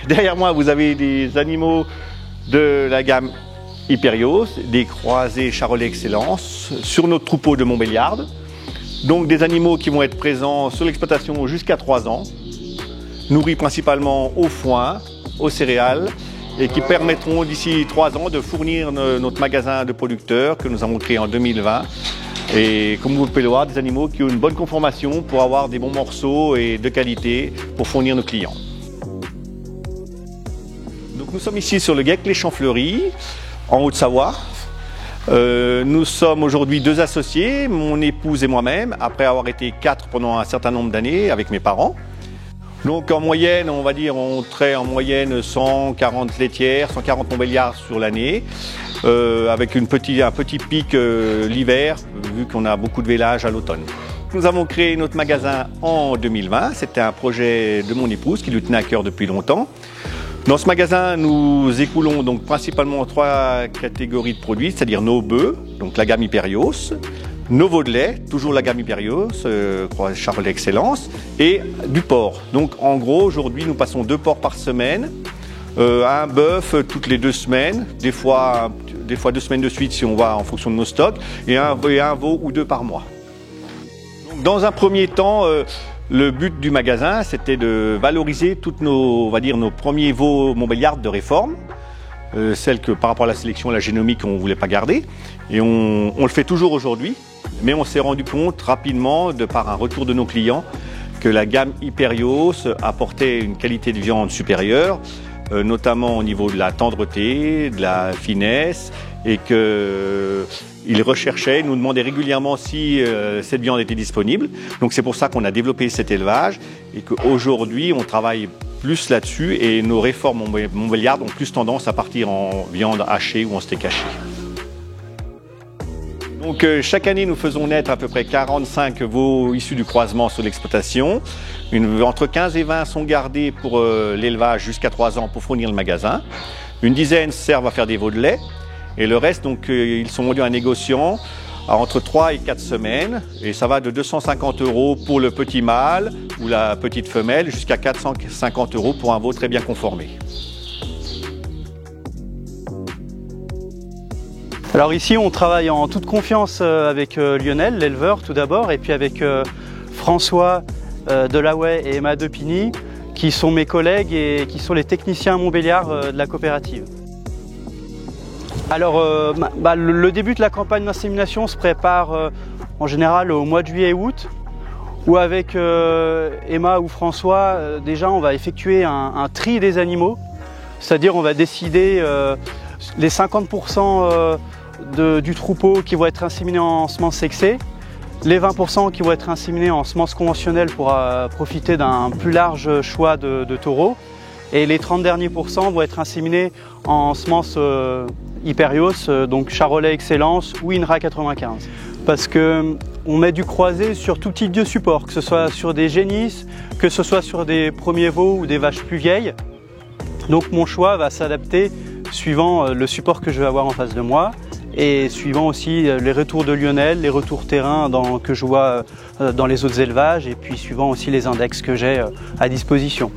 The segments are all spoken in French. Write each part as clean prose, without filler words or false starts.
Derrière moi, vous avez des animaux de la gamme Hyperios, des croisés Charolais Excellence sur notre troupeau de Montbéliarde. Donc des animaux qui vont être présents sur l'exploitation jusqu'à 3 ans, nourris principalement au foin, aux céréales, et qui permettront d'ici 3 ans de fournir notre magasin de producteurs que nous avons créé en 2020. Et comme vous pouvez le voir, des animaux qui ont une bonne conformation pour avoir des bons morceaux et de qualité pour fournir nos clients. Donc nous sommes ici sur le GEC Les Champs Fleuris, en Haute-Savoie. Nous sommes aujourd'hui 2 associés, mon épouse et moi-même, après avoir été 4 pendant un certain nombre d'années avec mes parents. Donc en moyenne, on va dire, on traite en moyenne 140 laitières, 140 Montbéliards sur l'année, avec un petit pic l'hiver, vu qu'on a beaucoup de vélage à l'automne. Nous avons créé notre magasin en 2020, c'était un projet de mon épouse qui lui tenait à cœur depuis longtemps. Dans ce magasin, nous écoulons donc principalement 3 catégories de produits, c'est-à-dire nos bœufs, donc la gamme Hyperios, nos veaux de lait, toujours la gamme Hyperios, Charolais Excellence, et du porc. Donc en gros, aujourd'hui, nous passons 2 porcs par semaine, un bœuf toutes les 2 semaines, des fois 2 semaines de suite si on va en fonction de nos stocks, et un veau ou 2 par mois. Donc, dans un premier temps, le but du magasin, c'était de valoriser toutes nos, on va dire, nos premiers veaux Montbéliardes de réforme, celles que par rapport à la sélection, la génomique, on ne voulait pas garder. Et on le fait toujours aujourd'hui, mais on s'est rendu compte rapidement, de par un retour de nos clients, que la gamme Hyperios apportait une qualité de viande supérieure, notamment au niveau de la tendreté, de la finesse, et qu'ils recherchaient, nous demandaient régulièrement si cette viande était disponible. Donc c'est pour ça qu'on a développé cet élevage et qu'aujourd'hui on travaille plus là-dessus et nos réformes Montbéliardes ont plus tendance à partir en viande hachée ou en steak haché. Donc chaque année nous faisons naître à peu près 45 veaux issus du croisement sur l'exploitation. Entre 15 et 20 sont gardés pour l'élevage jusqu'à 3 ans pour fournir le magasin. Une dizaine servent à faire des veaux de lait. Et le reste, donc, ils sont vendus à un négociant à entre 3 et 4 semaines. Et ça va de 250 € pour le petit mâle ou la petite femelle jusqu'à 450 € pour un veau très bien conformé. Alors ici, on travaille en toute confiance avec Lionel, l'éleveur tout d'abord, et puis avec François Delahouet et Emma Depigny, qui sont mes collègues et qui sont les techniciens Montbéliards de la coopérative. Alors, le début de la campagne d'insémination se prépare en général au mois de juillet et août, où avec Emma ou François, déjà on va effectuer un tri des animaux, c'est-à-dire on va décider les 50% du troupeau qui vont être inséminés en semences sexées, les 20% qui vont être inséminés en semences conventionnelles pour profiter d'un plus large choix de taureaux, et les 30 derniers pourcents vont être inséminés en semences Hyperios, donc Charolais Excellence ou INRA 95. Parce qu'on met du croisé sur tout type de support, que ce soit sur des génisses, que ce soit sur des premiers veaux ou des vaches plus vieilles. Donc mon choix va s'adapter suivant le support que je vais avoir en face de moi et suivant aussi les retours de Lionel, les retours terrain que je vois dans les autres élevages et puis suivant aussi les index que j'ai à disposition.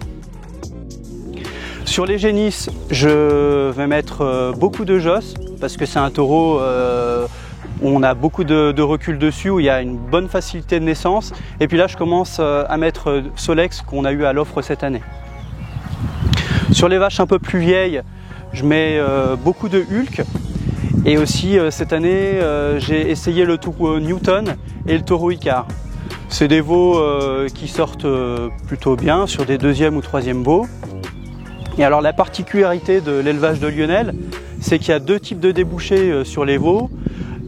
Sur les génisses, je vais mettre beaucoup de Joss parce que c'est un taureau où on a beaucoup de recul dessus, où il y a une bonne facilité de naissance. Et puis là, je commence à mettre Solex qu'on a eu à l'offre cette année. Sur les vaches un peu plus vieilles, je mets beaucoup de Hulk. Et aussi cette année, j'ai essayé le taureau Newton et le taureau Icar. C'est des veaux qui sortent plutôt bien sur des 2e ou 3e veaux. Et alors la particularité de l'élevage de Lionel, c'est qu'il y a 2 types de débouchés sur les veaux.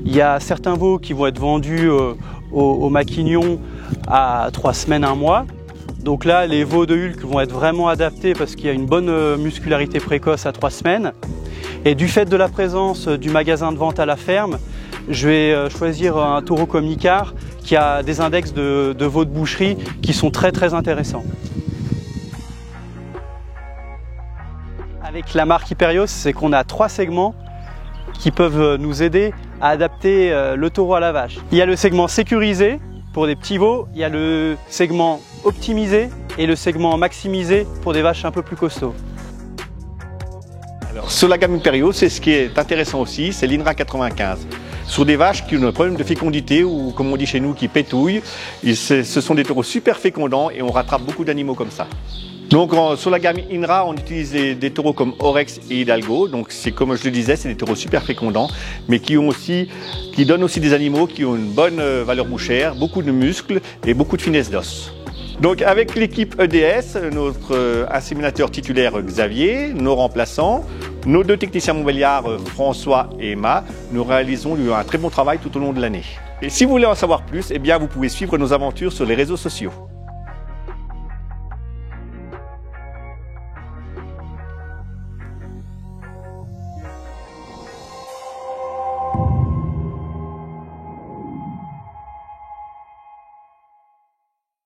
Il y a certains veaux qui vont être vendus au maquignon à 3 semaines, 1 mois. Donc là, les veaux de Hulk vont être vraiment adaptés parce qu'il y a une bonne muscularité précoce à 3 semaines. Et du fait de la présence du magasin de vente à la ferme, je vais choisir un taureau comme Icar qui a des index de veaux de boucherie qui sont très intéressants. Avec la marque Hyperios, c'est qu'on a 3 segments qui peuvent nous aider à adapter le taureau à la vache. Il y a le segment sécurisé pour des petits veaux, il y a le segment optimisé et le segment maximisé pour des vaches un peu plus costauds. Alors, sur la gamme Imperial, c'est ce qui est intéressant aussi, c'est l'INRA 95. Sur des vaches qui ont un problème de fécondité ou, comme on dit chez nous, qui pétouillent, ce sont des taureaux super fécondants et on rattrape beaucoup d'animaux comme ça. Donc sur la gamme INRA, on utilise des taureaux comme Orex et Hidalgo. Donc c'est comme je le disais, c'est des taureaux super fécondants, mais qui donnent aussi des animaux qui ont une bonne valeur bouchère, beaucoup de muscles et beaucoup de finesse d'os. Donc avec l'équipe EDS, notre inséminateur titulaire Xavier, nos remplaçants, nos deux techniciens Montbéliard, François et Emma, nous réalisons un très bon travail tout au long de l'année. Et si vous voulez en savoir plus, eh bien vous pouvez suivre nos aventures sur les réseaux sociaux.